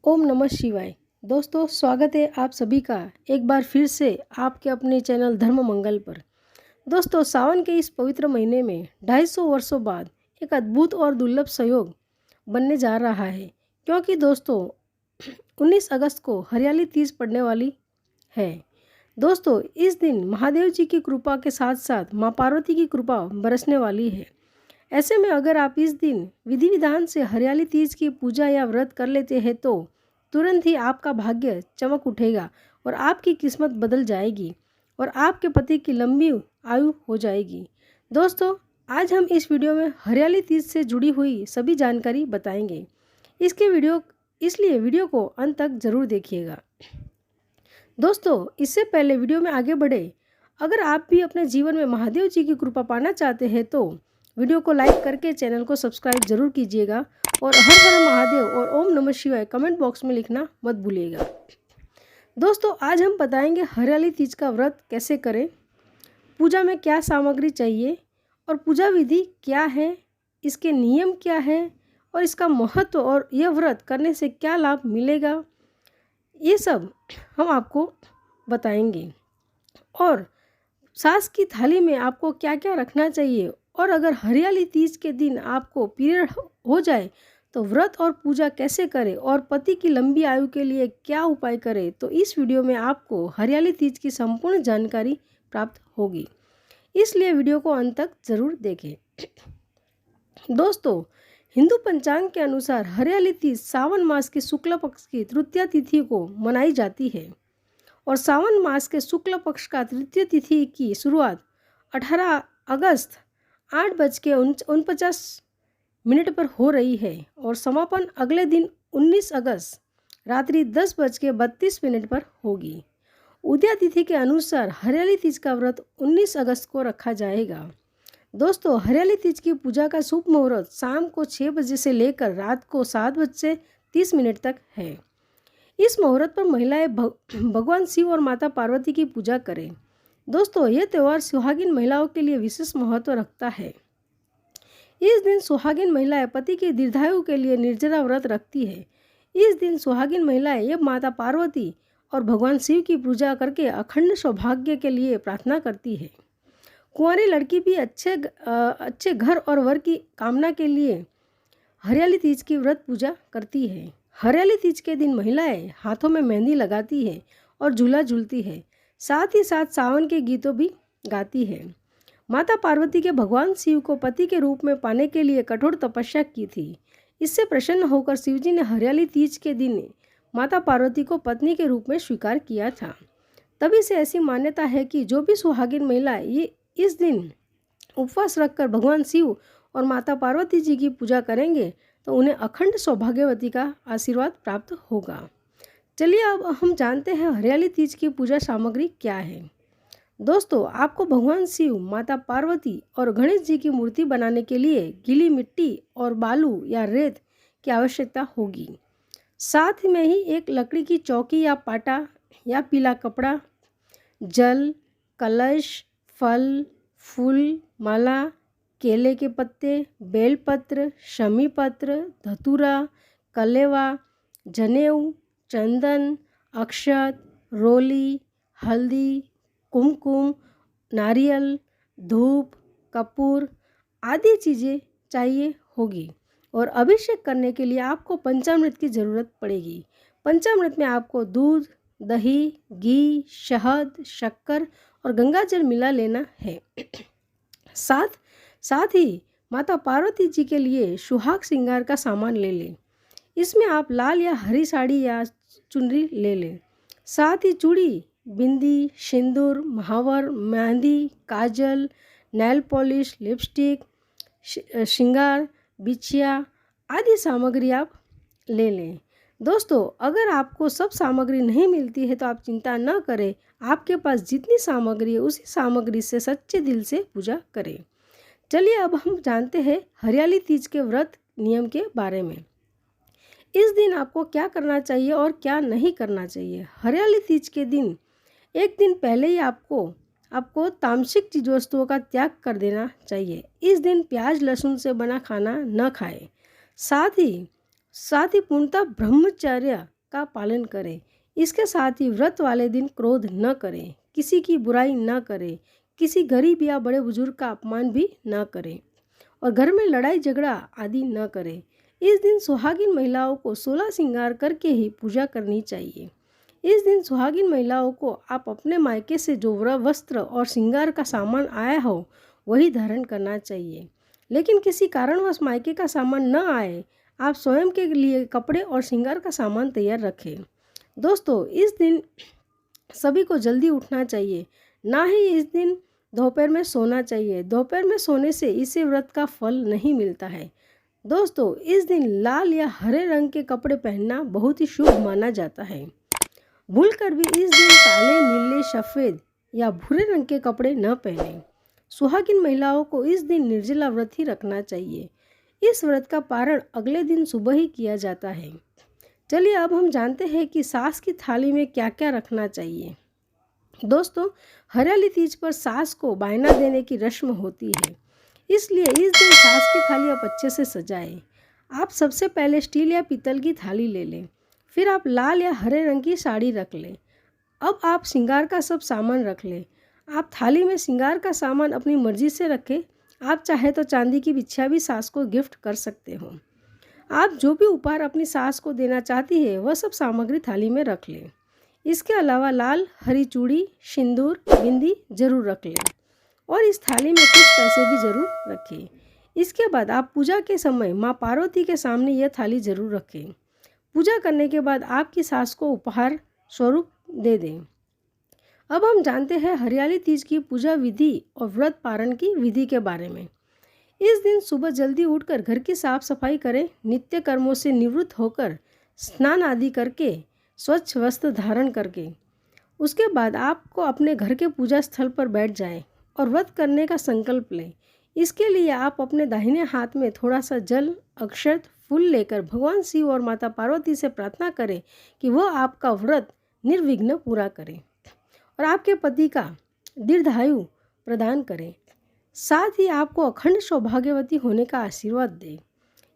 ओम नमः शिवाय। दोस्तों, स्वागत है आप सभी का एक बार फिर से आपके अपने चैनल धर्म मंगल पर। दोस्तों, सावन के इस पवित्र महीने में 250 वर्षों बाद एक अद्भुत और दुर्लभ संयोग बनने जा रहा है, क्योंकि दोस्तों 19 अगस्त को हरियाली तीज पड़ने वाली है। दोस्तों, इस दिन महादेव जी की कृपा के साथ साथ माँ पार्वती की कृपा बरसने वाली है। ऐसे में अगर आप इस दिन विधि विधान से हरियाली तीज की पूजा या व्रत कर लेते हैं तो तुरंत ही आपका भाग्य चमक उठेगा और आपकी किस्मत बदल जाएगी और आपके पति की लंबी आयु हो जाएगी। दोस्तों, आज हम इस वीडियो में हरियाली तीज से जुड़ी हुई सभी जानकारी बताएंगे। इसलिए वीडियो को अंत तक जरूर देखिएगा। दोस्तों, इससे पहले वीडियो में आगे बढ़े, अगर आप भी अपने जीवन में महादेव जी की कृपा पाना चाहते हैं तो वीडियो को लाइक करके चैनल को सब्सक्राइब जरूर कीजिएगा और हर हर महादेव और ओम नमः शिवाय कमेंट बॉक्स में लिखना मत भूलिएगा। दोस्तों, आज हम बताएंगे हरियाली तीज का व्रत कैसे करें, पूजा में क्या सामग्री चाहिए और पूजा विधि क्या है, इसके नियम क्या है और इसका महत्व और यह व्रत करने से क्या लाभ मिलेगा, ये सब हम आपको बताएंगे। और सास की थाली में आपको क्या क्या रखना चाहिए, और अगर हरियाली तीज के दिन आपको पीरियड हो जाए तो व्रत और पूजा कैसे करें और पति की लंबी आयु के लिए क्या उपाय करें, तो इस वीडियो में आपको हरियाली तीज की संपूर्ण जानकारी प्राप्त होगी। इसलिए वीडियो को अंत तक जरूर देखें। दोस्तों, हिंदू पंचांग के अनुसार हरियाली तीज सावन मास के शुक्ल पक्ष की तृतीया तिथि को मनाई जाती है और सावन मास के शुक्ल पक्ष का तृतीय तिथि की शुरुआत 18 अगस्त 8:49 पर हो रही है और समापन अगले दिन 19 अगस्त रात्रि 10:32 पर होगी। उदया तिथि के अनुसार हरियाली तीज का व्रत 19 अगस्त को रखा जाएगा। दोस्तों, हरियाली तीज की पूजा का शुभ मुहूर्त शाम को 6 बजे से लेकर रात को 7:30 तक है। इस मुहूर्त पर महिलाएं भगवान शिव और माता पार्वती की पूजा करें। दोस्तों, यह त्यौहार सुहागिन महिलाओं के लिए विशेष महत्व रखता है। इस दिन सुहागिन महिलाएं पति की दीर्घायु के लिए निर्जला व्रत रखती है। इस दिन सुहागिन महिलाएं यह माता पार्वती और भगवान शिव की पूजा करके अखंड सौभाग्य के लिए प्रार्थना करती है। कुंवारी लड़की भी अच्छे घर और वर की कामना के लिए हरियाली तीज की व्रत पूजा करती है। हरियाली तीज के दिन महिलाएं हाथों में मेहंदी लगाती है और झूला झूलती है, साथ ही साथ सावन के गीतों भी गाती है। माता पार्वती के भगवान शिव को पति के रूप में पाने के लिए कठोर तपस्या की थी। इससे प्रसन्न होकर शिवजी ने हरियाली तीज के दिन माता पार्वती को पत्नी के रूप में स्वीकार किया था। तभी से ऐसी मान्यता है कि जो भी सुहागिन महिला ये इस दिन उपवास रखकर भगवान शिव और माता पार्वती जी की पूजा करेंगे तो उन्हें अखंड सौभाग्यवती का आशीर्वाद प्राप्त होगा। चलिए अब हम जानते हैं हरियाली तीज की पूजा सामग्री क्या है। दोस्तों, आपको भगवान शिव, माता पार्वती और गणेश जी की मूर्ति बनाने के लिए गीली मिट्टी और बालू या रेत की आवश्यकता होगी। साथ में ही एक लकड़ी की चौकी या पाटा या पीला कपड़ा, जल, कलश, फल, फूल, माला, केले के पत्ते, बेलपत्र, शमी पत्र, धतूरा, कलेवा, जनेऊ, चंदन, अक्षत, रोली, हल्दी, कुमकुम, नारियल, धूप, कपूर आदि चीज़ें चाहिए होगी। और अभिषेक करने के लिए आपको पंचामृत की ज़रूरत पड़ेगी। पंचामृत में आपको दूध, दही, घी, शहद, शक्कर और गंगाजल मिला लेना है। साथ ही माता पार्वती जी के लिए सुहाग श्रृंगार का सामान ले लें। इसमें आप लाल या हरी साड़ी या चुनरी ले लें। साथ ही चूड़ी, बिंदी, सिंदूर, महावर, मेहंदी, काजल, नेल पॉलिश, लिपस्टिक, श्रृंगार, बिछिया आदि सामग्री आप ले लें। दोस्तों, अगर आपको सब सामग्री नहीं मिलती है तो आप चिंता न करें, आपके पास जितनी सामग्री है उसी सामग्री से सच्चे दिल से पूजा करें। चलिए अब हम जानते हैं हरियाली तीज के व्रत नियम के बारे में। इस दिन आपको क्या करना चाहिए और क्या नहीं करना चाहिए। हरियाली तीज के दिन एक दिन पहले ही आपको तामसिक चीज वस्तुओं का त्याग कर देना चाहिए। इस दिन प्याज लहसुन से बना खाना न खाएं। साथ ही पूर्णतः ब्रह्मचर्य का पालन करें। इसके साथ ही व्रत वाले दिन क्रोध न करें, किसी की बुराई न करें, किसी गरीब या बड़े बुजुर्ग का अपमान भी न करें और घर में लड़ाई झगड़ा आदि न करें। इस दिन सुहागिन महिलाओं को 16 श्रृंगार करके ही पूजा करनी चाहिए। इस दिन सुहागिन महिलाओं को आप अपने मायके से जो वस्त्र और श्रृंगार का सामान आया हो वही धारण करना चाहिए। लेकिन किसी कारणवश मायके का सामान न आए, आप स्वयं के लिए कपड़े और श्रृंगार का सामान तैयार रखें। दोस्तों, इस दिन सभी को जल्दी उठना चाहिए, ना ही इस दिन दोपहर में सोना चाहिए। दोपहर में सोने से इसे व्रत का फल नहीं मिलता है। दोस्तों, इस दिन लाल या हरे रंग के कपड़े पहनना बहुत ही शुभ माना जाता है। भूलकर भी इस दिन काले, नीले, सफ़ेद या भूरे रंग के कपड़े न पहनें। सुहागिन महिलाओं को इस दिन निर्जला व्रत ही रखना चाहिए। इस व्रत का पारण अगले दिन सुबह ही किया जाता है। चलिए अब हम जानते हैं कि सास की थाली में क्या क्या रखना चाहिए। दोस्तों, हरियाली तीज पर सास को बायना देने की रस्म होती है, इसलिए इस दिन सास की थाली आप अच्छे से सजाएं। आप सबसे पहले स्टील या पीतल की थाली ले लें, फिर आप लाल या हरे रंग की साड़ी रख लें। अब आप श्रृंगार का सब सामान रख लें। आप थाली में श्रृंगार का सामान अपनी मर्जी से रखें। आप चाहे तो चांदी की बिछिया भी सास को गिफ्ट कर सकते हो। आप जो भी उपहार अपनी सास को देना चाहती है वह सब सामग्री थाली में रख लें। इसके अलावा लाल हरी चूड़ी, सिंदूर, बिंदी जरूर रख लें और इस थाली में कुछ पैसे भी जरूर रखें। इसके बाद आप पूजा के समय माँ पार्वती के सामने यह थाली जरूर रखें। पूजा करने के बाद आपकी सास को उपहार स्वरूप दे दें। अब हम जानते हैं हरियाली तीज की पूजा विधि और व्रत पारण की विधि के बारे में। इस दिन सुबह जल्दी उठकर घर की साफ सफाई करें। नित्य कर्मों से निवृत्त होकर स्नान आदि करके स्वच्छ वस्त्र धारण करके उसके बाद आपको अपने घर के पूजा स्थल पर बैठ जाएं और व्रत करने का संकल्प लें। इसके लिए आप अपने दाहिने हाथ में थोड़ा सा जल, अक्षत, फूल लेकर भगवान शिव और माता पार्वती से प्रार्थना करें कि वह आपका व्रत निर्विघ्न पूरा करें और आपके पति का दीर्घायु प्रदान करें। साथ ही आपको अखंड सौभाग्यवती होने का आशीर्वाद दें।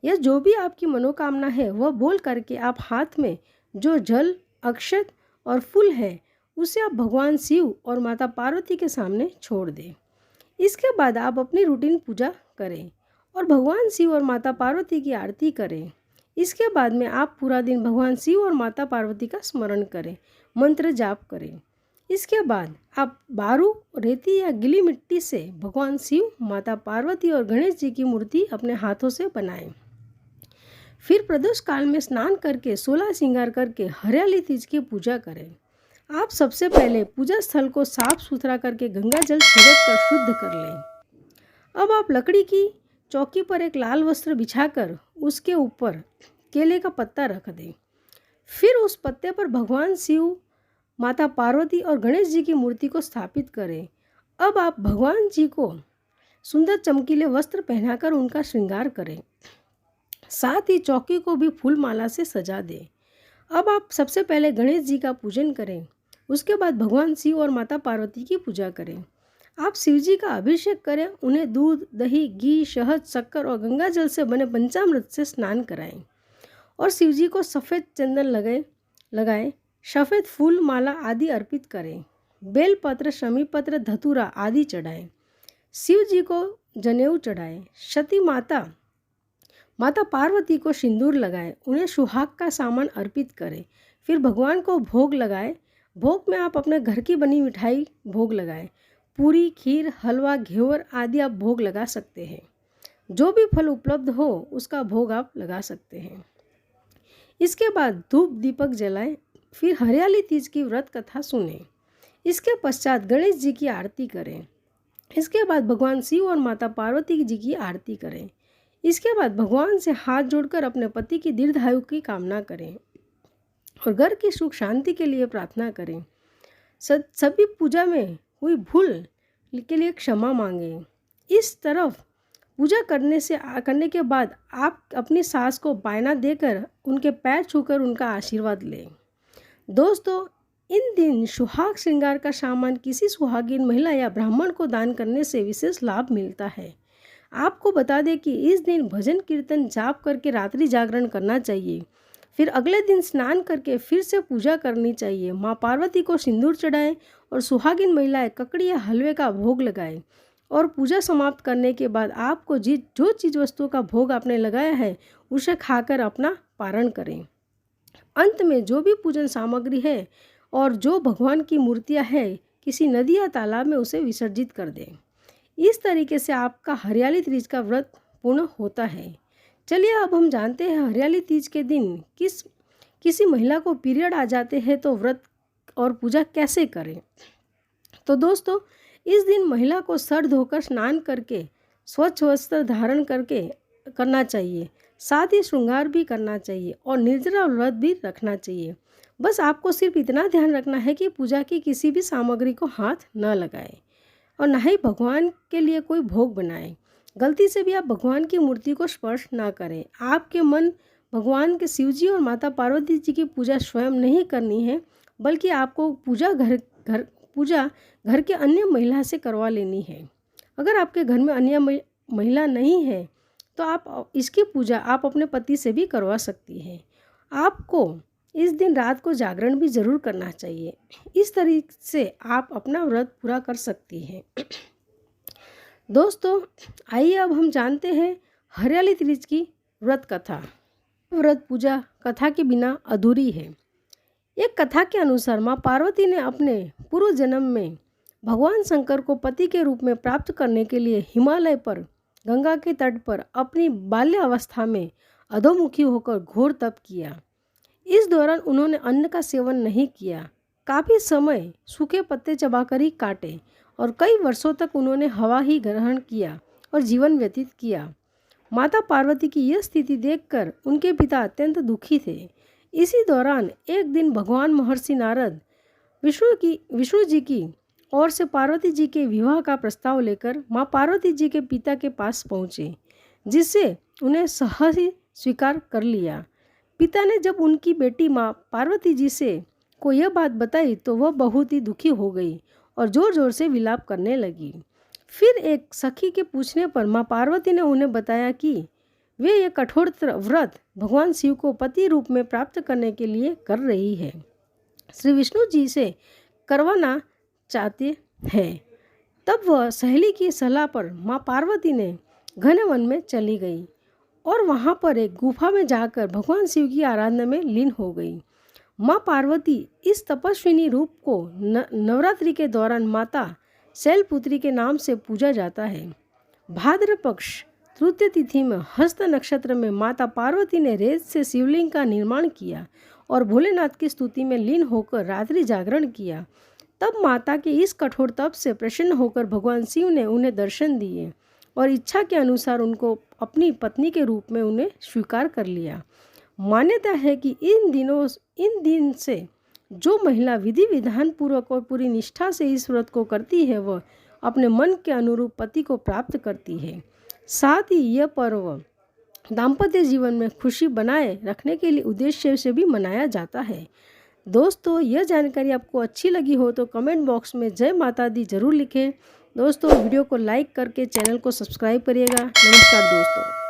यह जो भी आपकी मनोकामना है वह बोल करके आप हाथ में जो जल, अक्षत और फूल है उसे आप भगवान शिव और माता पार्वती के सामने छोड़ दें। इसके बाद आप अपनी रूटीन पूजा करें और भगवान शिव और माता पार्वती की आरती करें। इसके बाद में आप पूरा दिन भगवान शिव और माता पार्वती का स्मरण करें, मंत्र जाप करें। इसके बाद आप बारू, रेती या गीली मिट्टी से भगवान शिव, माता पार्वती और गणेश जी की मूर्ति अपने हाथों से बनाएं। फिर प्रदोष काल में स्नान करके 16 श्रृंगार करके हरियाली तीज की पूजा करें। आप सबसे पहले पूजा स्थल को साफ सुथरा करके गंगा जल छिड़क कर शुद्ध कर लें। अब आप लकड़ी की चौकी पर एक लाल वस्त्र बिछाकर उसके ऊपर केले का पत्ता रख दें। फिर उस पत्ते पर भगवान शिव, माता पार्वती और गणेश जी की मूर्ति को स्थापित करें। अब आप भगवान जी को सुंदर चमकीले वस्त्र पहनाकर उनका श्रृंगार करें। साथ ही चौकी को भी फूल माला से सजा दें। अब आप सबसे पहले गणेश जी का पूजन करें। उसके बाद भगवान शिव और माता पार्वती की पूजा करें। आप शिव जी का अभिषेक करें। उन्हें दूध, दही, घी, शहद, शक्कर और गंगा जल से बने पंचामृत से स्नान कराएं और शिव जी को सफ़ेद चंदन लगाएं, सफ़ेद फूल माला आदि अर्पित करें। बेलपत्र, शमी पत्र, धतूरा आदि चढ़ाएं। शिव जी को जनेऊ चढ़ाएं। सती माता पार्वती को सिंदूर लगाएं। उन्हें सुहाग का सामान अर्पित करें। फिर भगवान को भोग लगाएं। भोग में आप अपने घर की बनी मिठाई भोग लगाएं। पूरी, खीर, हलवा, घेवर आदि आप भोग लगा सकते हैं। जो भी फल उपलब्ध हो उसका भोग आप लगा सकते हैं। इसके बाद धूप दीपक जलाएं। फिर हरियाली तीज की व्रत कथा सुनें। इसके पश्चात गणेश जी की आरती करें। इसके बाद भगवान शिव और माता पार्वती जी की आरती करें। इसके बाद भगवान से हाथ जोड़कर अपने पति की दीर्घायु की कामना करें और घर की सुख शांति के लिए प्रार्थना करें। सभी पूजा में हुई भूल के लिए क्षमा मांगें। इस तरफ पूजा करने के बाद आप अपनी सास को बायना देकर उनके पैर छूकर उनका आशीर्वाद लें। दोस्तों, इन दिन सुहाग श्रृंगार का सामान किसी सुहागिन महिला या ब्राह्मण को दान करने से विशेष लाभ मिलता है। आपको बता दें कि इस दिन भजन कीर्तन जाप करके रात्रि जागरण करना चाहिए। फिर अगले दिन स्नान करके फिर से पूजा करनी चाहिए। माँ पार्वती को सिंदूर चढ़ाएं और सुहागिन महिलाएं ककड़ी या हलवे का भोग लगाएं। और पूजा समाप्त करने के बाद आपको जो चीज़ वस्तुओं का भोग आपने लगाया है उसे खाकर अपना पारण करें। अंत में जो भी पूजन सामग्री है और जो भगवान की मूर्तियां है किसी नदी या तालाब में उसे विसर्जित कर दें। इस तरीके से आपका हरियाली तीज का व्रत पूर्ण होता है। चलिए अब हम जानते हैं हरियाली तीज के दिन किसी महिला को पीरियड आ जाते हैं तो व्रत और पूजा कैसे करें। तो दोस्तों, इस दिन महिला को सर धोकर स्नान करके स्वच्छ वस्त्र धारण करना चाहिए। साथ ही श्रृंगार भी करना चाहिए और निर्जला व्रत भी रखना चाहिए। बस आपको सिर्फ इतना ध्यान रखना है कि पूजा की किसी भी सामग्री को हाथ न लगाए और ना ही भगवान के लिए कोई भोग बनाए। गलती से भी आप भगवान की मूर्ति को स्पर्श ना करें। आपके मन भगवान के शिव जी और माता पार्वती जी की पूजा स्वयं नहीं करनी है, बल्कि आपको पूजा घर के अन्य महिला से करवा लेनी है। अगर आपके घर में अन्य महिला नहीं है तो आप इसकी पूजा आप अपने पति से भी करवा सकती हैं। आपको इस दिन रात को जागरण भी ज़रूर करना चाहिए। इस तरीके से आप अपना व्रत पूरा कर सकती हैं। दोस्तों, आइए अब हम जानते हैं हरियाली तीज की व्रत कथा। व्रत पूजा कथा के बिना अधूरी है। एक कथा के अनुसार माँ पार्वती ने अपने पूर्व जन्म में भगवान शंकर को पति के रूप में प्राप्त करने के लिए हिमालय पर गंगा के तट पर अपनी बाल्य अवस्था में अधोमुखी होकर घोर तप किया। इस दौरान उन्होंने अन्न का सेवन नहीं किया। काफ़ी समय सूखे पत्ते चबाकर ही काटे और कई वर्षों तक उन्होंने हवा ही ग्रहण किया और जीवन व्यतीत किया। माता पार्वती की यह स्थिति देखकर उनके पिता अत्यंत दुखी थे। इसी दौरान एक दिन भगवान महर्षि नारद विष्णु जी की ओर से पार्वती जी के विवाह का प्रस्ताव लेकर माँ पार्वती जी के पिता के पास पहुँचे, जिससे उन्हें सहज ही स्वीकार कर लिया। पिता ने जब उनकी बेटी माँ पार्वती जी से को यह बात बताई तो वह बहुत ही दुखी हो गई और ज़ोर ज़ोर से विलाप करने लगी। फिर एक सखी के पूछने पर माँ पार्वती ने उन्हें बताया कि वे ये कठोर व्रत भगवान शिव को पति रूप में प्राप्त करने के लिए कर रही है, श्री विष्णु जी से करवाना चाहते हैं। तब वह सहेली की सलाह पर माँ पार्वती ने घने वन में चली गई और वहाँ पर एक गुफा में जाकर भगवान शिव की आराधना में लीन हो गई। माँ पार्वती इस तपस्विनी रूप को नवरात्रि के दौरान माता शैलपुत्री के नाम से पूजा जाता है। भाद्र पक्ष तृतीय तिथि में हस्त नक्षत्र में माता पार्वती ने रेत से शिवलिंग का निर्माण किया और भोलेनाथ की स्तुति में लीन होकर रात्रि जागरण किया। तब माता के इस कठोर तप से प्रसन्न होकर भगवान शिव ने उन्हें दर्शन दिए और इच्छा के अनुसार उनको अपनी पत्नी के रूप में उन्हें स्वीकार कर लिया। मान्यता है कि इन दिन से जो महिला विधि विधान पूर्वक और पूरी निष्ठा से इस व्रत को करती है वह अपने मन के अनुरूप पति को प्राप्त करती है। साथ ही यह पर्व दाम्पत्य जीवन में खुशी बनाए रखने के लिए उद्देश्य से भी मनाया जाता है। दोस्तों, यह जानकारी आपको अच्छी लगी हो तो कमेंट बॉक्स में जय माता दी जरूर लिखें। दोस्तों, वीडियो को लाइक करके चैनल को सब्सक्राइब करिएगा। नमस्कार दोस्तों।